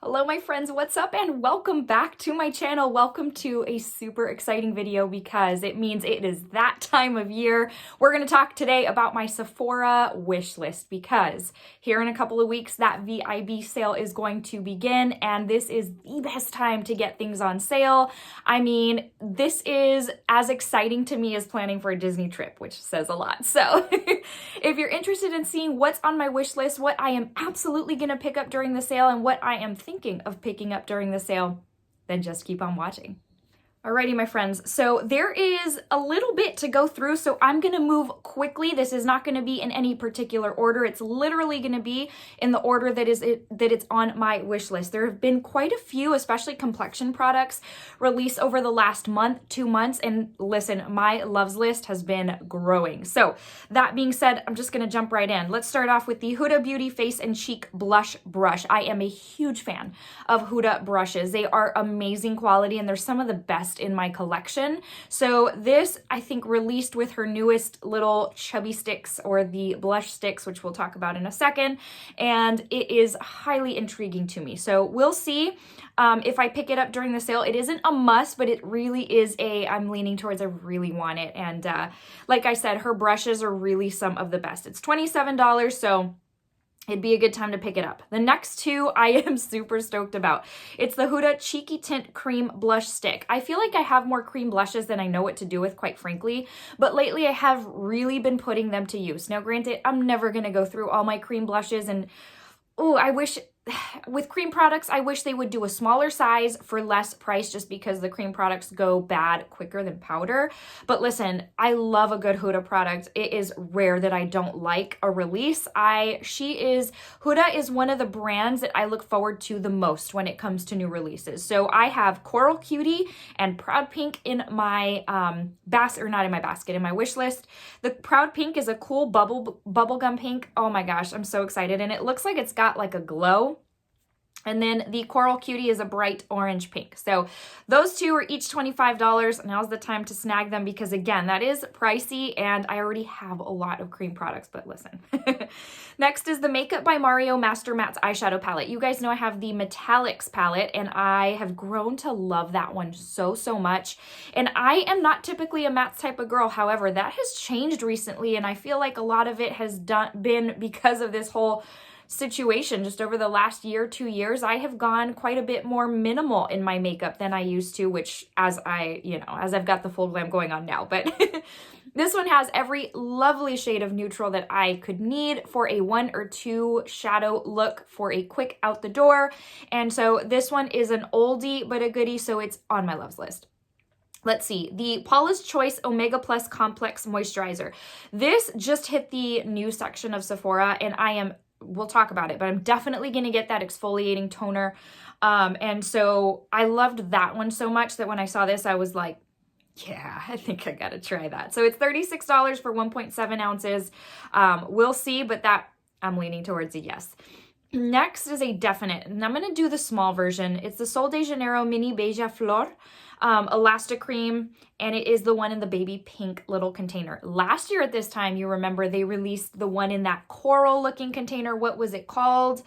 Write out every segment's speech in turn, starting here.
Hello my friends, what's up and welcome back to my channel. Welcome to a super exciting video because it means it is that time of year. We're going to talk today about my Sephora wish list because here in a couple of weeks that VIB sale is going to begin and this is the best time to get things on sale. I mean, this is as exciting to me as planning for a Disney trip, which says a lot. So if you're interested in seeing what's on my wish list, what I am absolutely going to pick up during the sale and what I am thinking of picking up during the sale, then just keep on watching. Alrighty, my friends, so there is a little bit to go through, so I'm gonna move quickly. This is not gonna be in any particular order. It's literally gonna be in the order that it's on my wish list. There have been quite a few, especially complexion products, released over the last month, 2 months, and listen, my loves list has been growing. So that being said, I'm just gonna jump right in. Let's start off with the Huda Beauty Face and Cheek Blush Brush. I am a huge fan of Huda brushes. They are amazing quality, and they're some of the best in my collection. So this, I think, released with her newest little chubby sticks or the blush sticks, which we'll talk about in a second, and it is highly intriguing to me. So we'll see if I pick it up during the sale. It isn't a must, but it really is I'm leaning towards I really want it. And like I said, her brushes are really some of the best. It's $27, so it'd be a good time to pick it up. The next two I am super stoked about. It's the Huda Cheeky Tint Cream Blush Stick. I feel like I have more cream blushes than I know what to do with, quite frankly, but lately I have really been putting them to use. Now, granted, I'm never gonna go through all my cream blushes, and I wish with cream products, I wish they would do a smaller size for less price just because the cream products go bad quicker than powder. But listen, I love a good Huda product. It is rare that I don't like a release. Huda is one of the brands that I look forward to the most when it comes to new releases. So I have Coral Cutie and Proud Pink in my in my wish list. The Proud Pink is a cool bubblegum pink. Oh my gosh, I'm so excited. And it looks like it's got like a glow. And then the Coral Cutie is a bright orange pink. So those two are each $25. Now's the time to snag them because, again, that is pricey and I already have a lot of cream products, but listen. Next is the Makeup by Mario Master Mattes eyeshadow palette. You guys know I have the Metallics palette and I have grown to love that one so much. And I am not typically a mattes type of girl. However, that has changed recently and I feel like a lot of it has been because of this whole situation. Just over the last year, 2 years, I have gone quite a bit more minimal in my makeup than I used to, which as I've got the full glam going on now. But this one has every lovely shade of neutral that I could need for a 1 or 2 shadow look for a quick out the door. And so this one is an oldie but a goodie, so it's on my loves list. Let's see, the Paula's Choice Omega Plus Complex Moisturizer. This just hit the new section of Sephora and we'll talk about it, but I'm definitely going to get that exfoliating toner. And so I loved that one so much that when I saw this, I was like, yeah, I think I got to try that. So it's $36 for 1.7 ounces. We'll see, but that I'm leaning towards a yes. Next is a definite, and I'm going to do the small version. It's the Sol de Janeiro Mini Beija Flor Elasti-Cream, and it is the one in the baby pink little container. Last year at this time, you remember they released the one in that coral looking container. What was it called?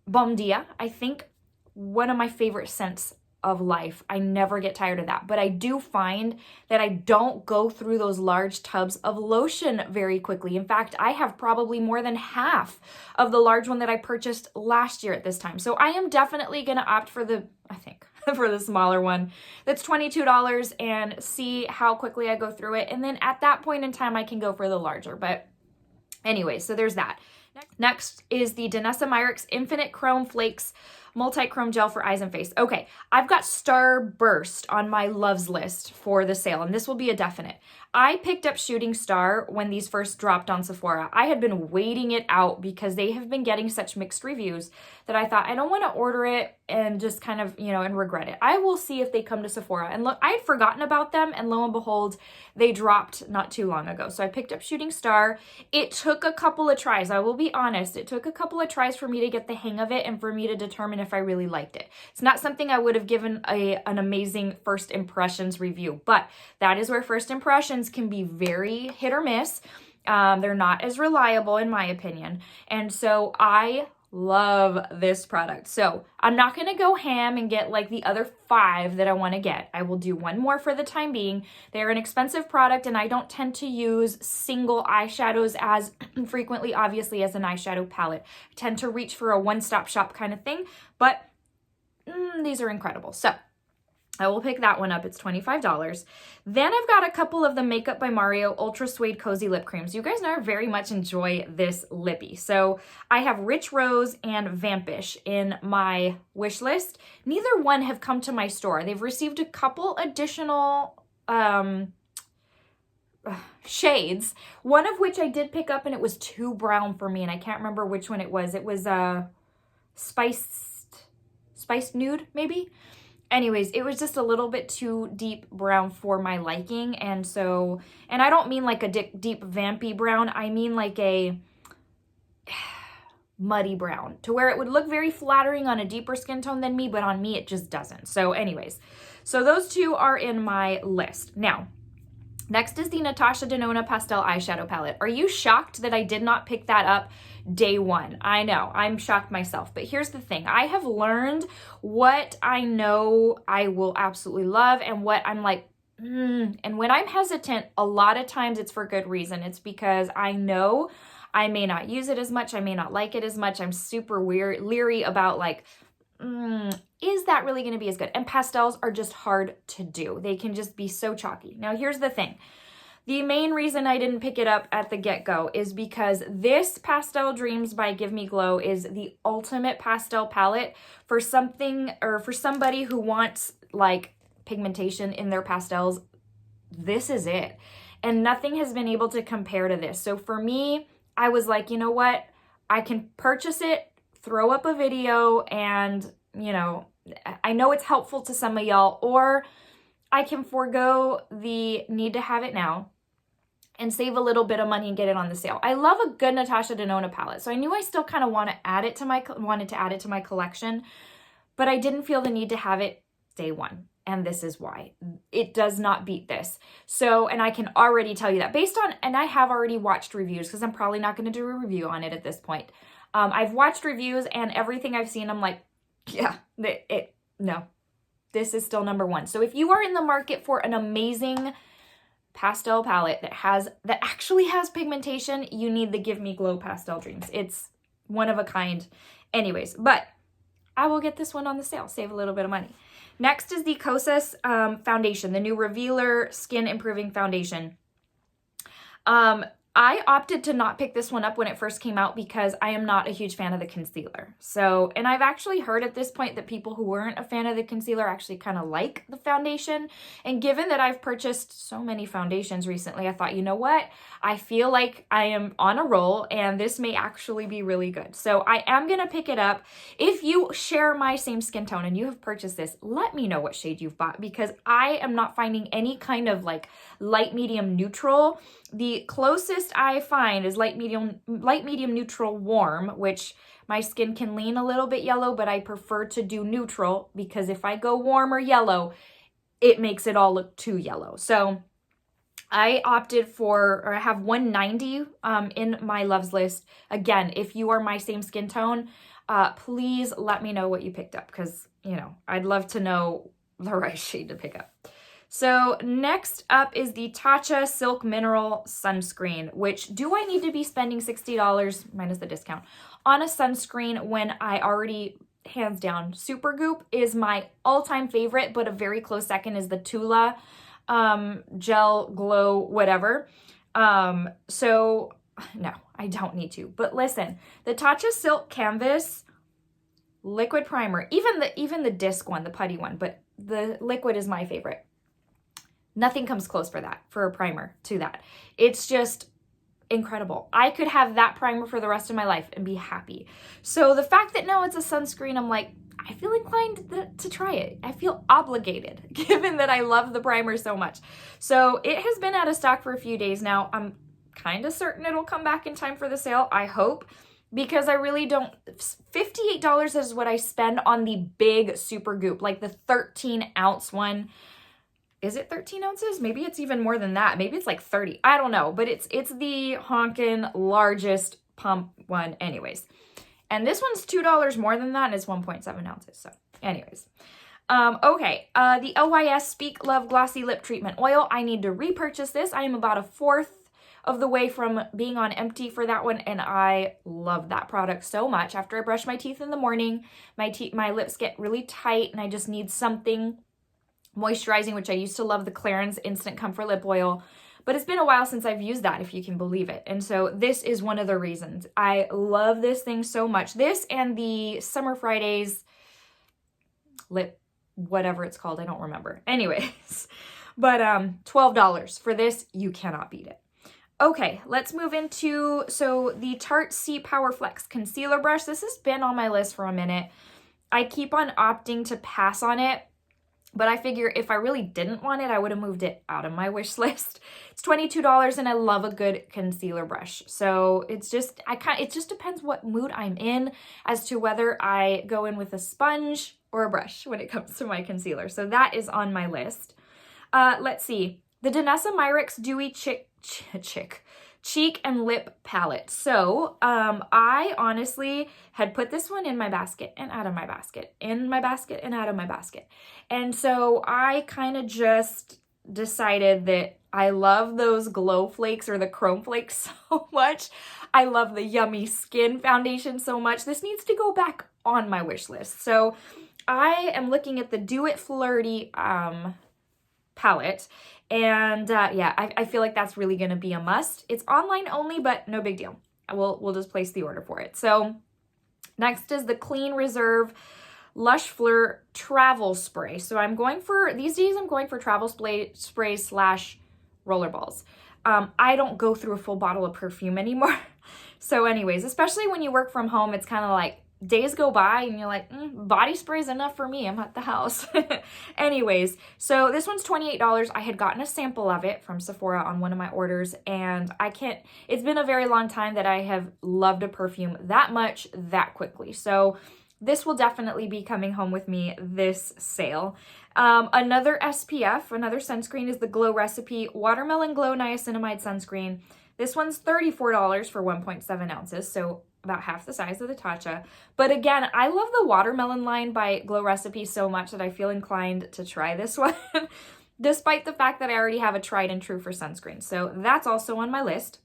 Bom Dia, I think. One of my favorite scents of life. I never get tired of that, but I do find that I don't go through those large tubs of lotion very quickly. In fact, I have probably more than half of the large one that I purchased last year at this time. So I am definitely going to opt for for the smaller one that's $22 and see how quickly I go through it. And then at that point in time, I can go for the larger. But anyway, so there's that. Next is the Danessa Myricks Infinite Chrome Flakes Multichrome Gel for Eyes and Face. Okay, I've got Starburst on my loves list for the sale, and this will be a definite. I picked up Shooting Star when these first dropped on Sephora. I had been waiting it out because they have been getting such mixed reviews that I thought I don't want to order it and just kind of, and regret it. I will see if they come to Sephora. And look, I had forgotten about them, and lo and behold, they dropped not too long ago. So I picked up Shooting Star. It took a couple of tries. I will be honest. It took a couple of tries for me to get the hang of it and for me to determine if I really liked it. It's not something I would have given an amazing first impressions review, but that is where first impressions can be very hit or miss. They're not as reliable in my opinion. And so I Love this product. So I'm not going to go ham and get like the other 5 that I want to get. I will do one more for the time being. They're an expensive product and I don't tend to use single eyeshadows as frequently, obviously, as an eyeshadow palette. I tend to reach for a one-stop shop kind of thing, but these are incredible. So I will pick that one up. It's $25. Then I've got a couple of the Makeup by Mario Ultra Suede Cozy Lip Creams. You guys know I very much enjoy this lippy. So I have Rich Rose and Vampish in my wish list. Neither one have come to my store. They've received a couple additional shades, one of which I did pick up and it was too brown for me and I can't remember which one it was. It was spiced nude maybe. Anyways, it was just a little bit too deep brown for my liking. And so, and I don't mean like a deep vampy brown. I mean like a muddy brown to where it would look very flattering on a deeper skin tone than me, but on me, it just doesn't. So anyways, so those 2 are in my list. Now, next is the Natasha Denona Pastel Eyeshadow Palette. Are you shocked that I did not pick that up day 1? I know, I'm shocked myself. But here's the thing. I have learned what I know I will absolutely love and what I'm like, And when I'm hesitant, a lot of times it's for good reason. It's because I know I may not use it as much. I may not like it as much. I'm super leery about like, is that really going to be as good? And pastels are just hard to do. They can just be so chalky. Now, here's the thing. The main reason I didn't pick it up at the get-go is because this Pastel Dreams by Give Me Glow is the ultimate pastel palette for something or for somebody who wants like pigmentation in their pastels. This is it. And nothing has been able to compare to this. So for me, I was like, you know what? I can purchase it, throw up a video, and, you know, I know it's helpful to some of y'all, or I can forego the need to have it now and save a little bit of money and get it on the sale. I love a good Natasha Denona palette, so I knew I still kind of wanted to add it to my collection, but I didn't feel the need to have it day 1. And this is why. It does not beat this. So, and I can already tell you that based on, and I have already watched reviews because I'm probably not going to do a review on it at this point. I've watched reviews and everything I've seen, I'm like, yeah, no, this is still number 1. So if you are in the market for an amazing pastel palette that actually has pigmentation, you need the Give Me Glow Pastel Dreams. It's one of a kind. Anyways, but I will get this one on the sale, save a little bit of money. Next is the Kosas foundation, the new Revealer Skin Improving Foundation. I opted to not pick this one up when it first came out because I am not a huge fan of the concealer. So, and I've actually heard at this point that people who weren't a fan of the concealer actually kind of like the foundation. And given that I've purchased so many foundations recently, I thought, you know what? I feel like I am on a roll and this may actually be really good. So I am going to pick it up. If you share my same skin tone and you have purchased this, let me know what shade you've bought because I am not finding any kind of like light, medium, neutral. The closest I find is light, medium, neutral, warm, which my skin can lean a little bit yellow, but I prefer to do neutral because if I go warm or yellow, it makes it all look too yellow. So I opted for, or I have 190 in my loves list. Again, if you are my same skin tone, please let me know what you picked up because, you know, I'd love to know the right shade to pick up. So next up is the Tatcha Silk Mineral Sunscreen, which do I need to be spending $60 minus the discount on a sunscreen when I already, hands down, Supergoop is my all-time favorite, but a very close second is the Tula Gel Glow whatever. So no, I don't need to. But listen, the Tatcha Silk Canvas liquid primer, even the disc one, the putty one, but the liquid is my favorite. Nothing comes close for a primer to that. It's just incredible. I could have that primer for the rest of my life and be happy. So the fact that now it's a sunscreen, I'm like, I feel inclined to try it. I feel obligated given that I love the primer so much. So it has been out of stock for a few days now. I'm kind of certain it'll come back in time for the sale, I hope, because I really don't, $58 is what I spend on the big Supergoop, like the 13-ounce one. Is it 13 ounces? Maybe it's even more than that. Maybe it's like 30. I don't know, but it's the honkin' largest pump one anyways. And this one's $2 more than that, and it's 1.7 ounces. So anyways. Okay, the OYS Speak Love Glossy Lip Treatment Oil. I need to repurchase this. I am about a fourth of the way from being on empty for that one, and I love that product so much. After I brush my teeth in the morning, my lips get really tight, and I just need something moisturizing, which I used to love the Clarins Instant Comfort Lip Oil, but it's been a while since I've used that, if you can believe it. And so this is one of the reasons. I love this thing so much. This and the Summer Fridays lip, whatever it's called, I don't remember. Anyways, but $12 for this, you cannot beat it. Okay, let's move into, so the Tarte C Power Flex Concealer Brush. This has been on my list for a minute. I keep on opting to pass on it, but I figure if I really didn't want it, I would have moved it out of my wish list. It's $22 and I love a good concealer brush. So it's just, it just depends what mood I'm in as to whether I go in with a sponge or a brush when it comes to my concealer. So that is on my list. Let's see. The Danessa Myricks Dewy Cheek and Lip Palette. So I honestly had put this one in my basket and out of my basket, in my basket and out of my basket. And so I kind of just decided that I love those glow flakes or the chrome flakes so much. I love the Yummy Skin foundation so much. This needs to go back on my wish list. So I am looking at the Do It Flirty palette. And yeah, I feel like that's really going to be a must. It's online only, but no big deal. We'll just place the order for it. So next is the Clean Reserve Lush Fleur Travel Spray. So I'm going for, these days I'm going for travel sprays slash rollerballs. I don't go through a full bottle of perfume anymore. So anyways, especially when you work from home, it's kind of like, days go by and you're like, body spray is enough for me. I'm at the house. Anyways, so this one's $28. I had gotten a sample of it from Sephora on one of my orders, and it's been a very long time that I have loved a perfume that much, that quickly. So this will definitely be coming home with me this sale. Another SPF, another sunscreen is the Glow Recipe Watermelon Glow Niacinamide Sunscreen. This one's $34 for 1.7 ounces, so about half the size of the Tatcha. But again, I love the watermelon line by Glow Recipe so much that I feel inclined to try this one, despite the fact that I already have a tried and true for sunscreen. So that's also on my list.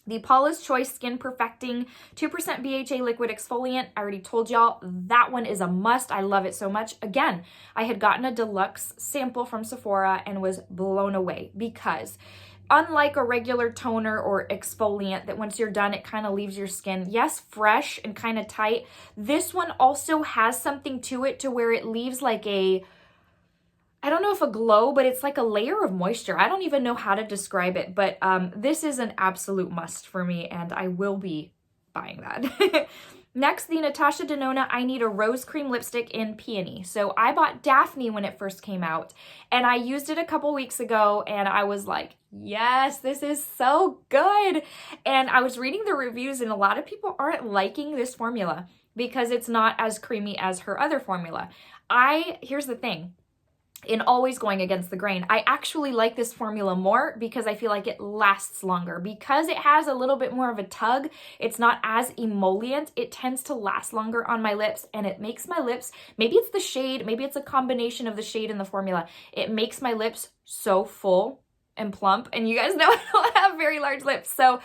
The Paula's Choice Skin Perfecting 2% BHA Liquid Exfoliant. I already told y'all that one is a must. I love it so much. Again, I had gotten a deluxe sample from Sephora and was blown away because unlike a regular toner or exfoliant that once you're done, it kind of leaves your skin, yes, fresh and kind of tight, this one also has something to it to where it leaves like I don't know if a glow, but it's like a layer of moisture. I don't even know how to describe it, but this is an absolute must for me, and I will be buying that. Next, the Natasha Denona I Need a Rose Cream Lipstick in Peony. So I bought Daphne when it first came out, and I used it a couple weeks ago, and I was like, yes, this is so good. And I was reading the reviews, and a lot of people aren't liking this formula because it's not as creamy as her other formula. Here's the thing. In always going against the grain, I actually like this formula more because I feel like it lasts longer. Because it has a little bit more of a tug, it's not as emollient, it tends to last longer on my lips, and it makes my lips, maybe it's the shade, maybe it's a combination of the shade and the formula, it makes my lips so full and plump, and you guys know I don't have very large lips, so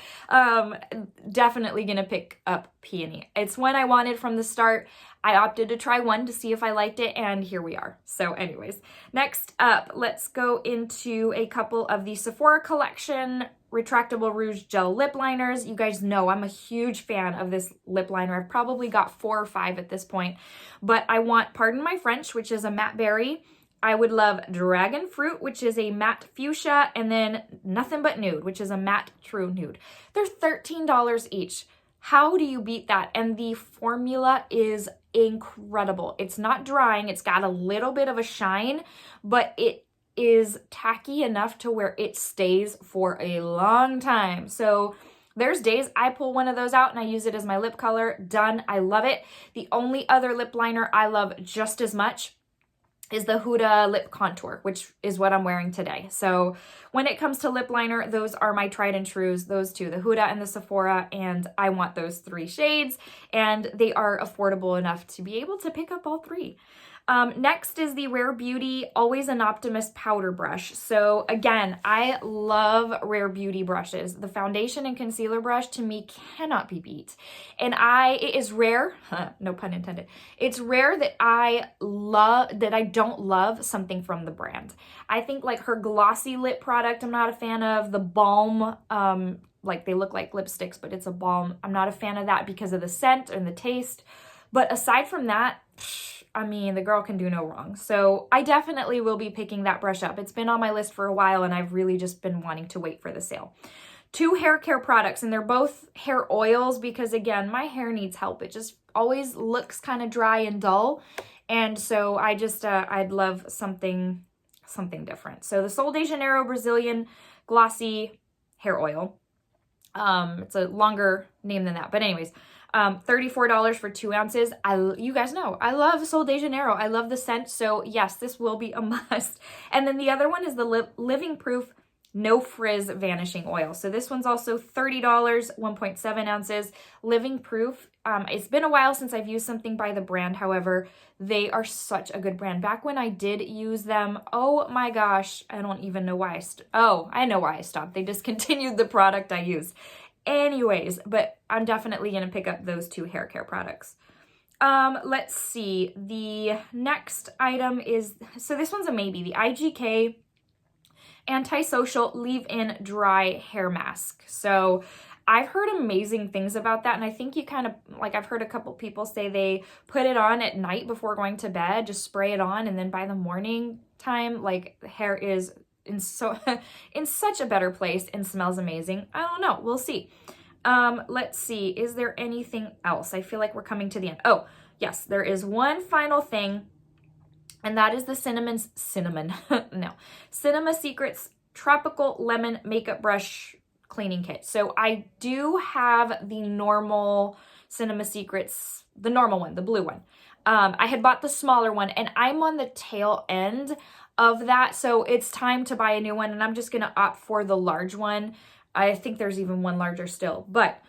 definitely gonna pick up Peony. It's one I wanted from the start. I opted to try one to see if I liked it, and here we are. So anyways, next up, let's go into a couple of the Sephora Collection Retractable Rouge Gel Lip Liners. You guys know I'm a huge fan of this lip liner. I've probably got 4 or 5 at this point, but I want Pardon My French, which is a matte berry. I would love Dragon Fruit, which is a matte fuchsia, and then Nothing But Nude, which is a matte true nude. They're $13 each. How do you beat that? And the formula is incredible. It's not drying. It's got a little bit of a shine, but it is tacky enough to where it stays for a long time. So there's days I pull one of those out and I use it as my lip color. Done. I love it. The only other lip liner I love just as much is the Huda lip contour, which is what I'm wearing today. So when it comes to lip liner, those are my tried and trues, those two, the Huda and the Sephora, and I want those 3 shades, and they are affordable enough to be able to pick up all 3. Next is the Rare Beauty Always an Optimist powder brush. So again, I love Rare Beauty brushes. The foundation and concealer brush to me cannot be beat. And it is rare, no pun intended. It's rare that I don't love something from the brand. I think like her glossy lip product, I'm not a fan of. The balm, like they look like lipsticks, but it's a balm. I'm not a fan of that because of the scent and the taste. But aside from that, I mean, the girl can do no wrong. So I definitely will be picking that brush up. It's been on my list for a while and I've really just been wanting to wait for the sale. 2 hair care products, and they're both hair oils because again, my hair needs help. It just always looks kind of dry and dull. And so I just, I'd love something different. So the Sol de Janeiro Brazilian Glossy Hair Oil. It's a longer name than that, but anyways, $34 for 2 ounces. You guys know, I love Sol de Janeiro. I love the scent. So yes, this will be a must. And then the other one is the Living Proof No Frizz Vanishing Oil. So this one's also $30, 1.7 ounces. Living Proof. It's been a while since I've used something by the brand. However, they are such a good brand. Back when I did use them, oh my gosh, I don't even know why I know why I stopped. They discontinued the product I used. Anyways, but I'm definitely going to pick up those 2 hair care products. Let's see. The next item is, so this one's a maybe, the IGK Antisocial Leave-In Dry Hair Mask. So I've heard amazing things about that, and I think you kind of, like I've heard a couple people say they put it on at night before going to bed, just spray it on, and then by the morning time, like the hair is in such a better place and smells amazing. I don't know. We'll see. Let's see. Is there anything else? I feel like we're coming to the end. Oh, yes. There is one final thing, and that is the Cinema Secrets Tropical Lemon Makeup Brush Cleaning Kit. So I do have the normal Cinema Secrets, the normal one, the blue one. I had bought the smaller one, and I'm on the tail end of that, so it's time to buy a new one, and I'm just gonna opt for the large one. I think there's even one larger still, but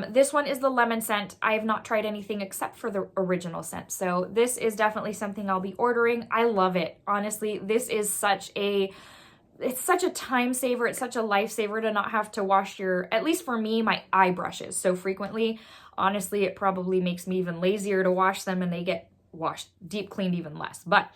this one is the lemon scent. I have not tried anything except for the original scent, so this is definitely something I'll be ordering. I love it. Honestly, this is it's such a time saver. It's such a lifesaver to not have to wash at least for me, my eye brushes so frequently. Honestly, it probably makes me even lazier to wash them, and they get washed, deep cleaned even less. But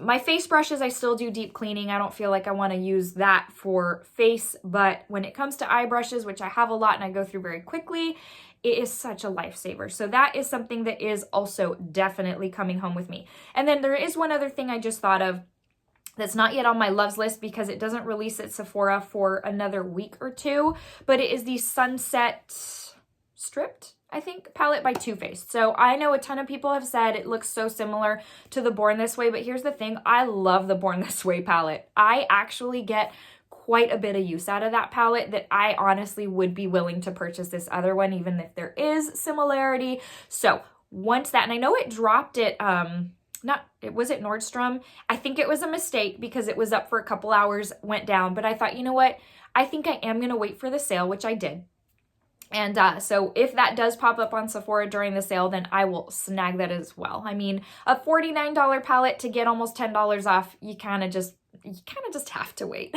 my face brushes, I still do deep cleaning. I don't feel like I want to use that for face, but when it comes to eye brushes, which I have a lot and I go through very quickly, it is such a lifesaver. So that is something that is also definitely coming home with me. And then there is one other thing I just thought of that's not yet on my loves list because it doesn't release at Sephora for another week or 2, but it is the Sunset Stripped, I think, palette by Too Faced. So I know a ton of people have said it looks so similar to the Born This Way, but here's the thing. I love the Born This Way palette. I actually get quite a bit of use out of that palette that I honestly would be willing to purchase this other one, even if there is similarity. So once that, and I know it dropped it, was it Nordstrom? I think it was a mistake because it was up for a couple hours, went down, but I thought, you know what? I think I am going to wait for the sale, which I did. And so if that does pop up on Sephora during the sale, then I will snag that as well. I mean, a $49 palette to get almost $10 off, you kind of just have to wait.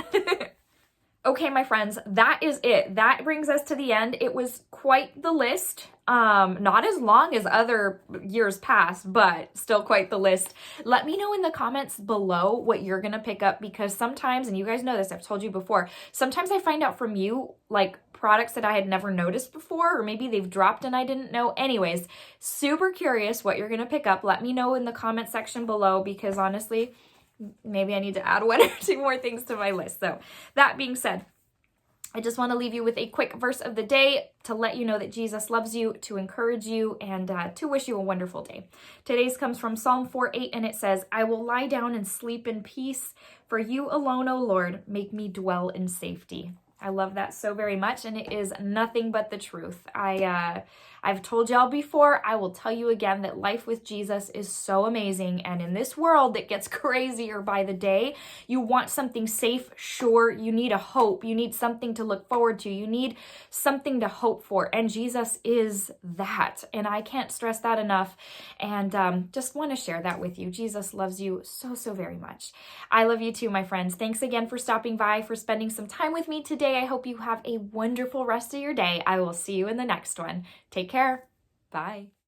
Okay, my friends, that is it. That brings us to the end. It was quite the list. Not as long as other years past, but still quite the list. Let me know in the comments below what you're going to pick up, because sometimes, and you guys know this, I've told you before, sometimes I find out from you, like, products that I had never noticed before, or maybe they've dropped and I didn't know. Anyways, super curious what you're going to pick up. Let me know in the comment section below, because honestly, maybe I need to add 1 or 2 more things to my list. So that being said, I just want to leave you with a quick verse of the day to let you know that Jesus loves you, to encourage you, and to wish you a wonderful day. Today's comes from Psalm 4:8, and it says, "I will lie down and sleep in peace, for you alone, O Lord, make me dwell in safety." I love that so very much, and it is nothing but the truth. I've told y'all before, I will tell you again that life with Jesus is so amazing, and in this world that gets crazier by the day, you want something safe, sure, you need a hope, you need something to look forward to, you need something to hope for, and Jesus is that, and I can't stress that enough, and just want to share that with you. Jesus loves you so, so very much. I love you too, my friends. Thanks again for stopping by, for spending some time with me today. I hope you have a wonderful rest of your day. I will see you in the next one. Take care. Bye.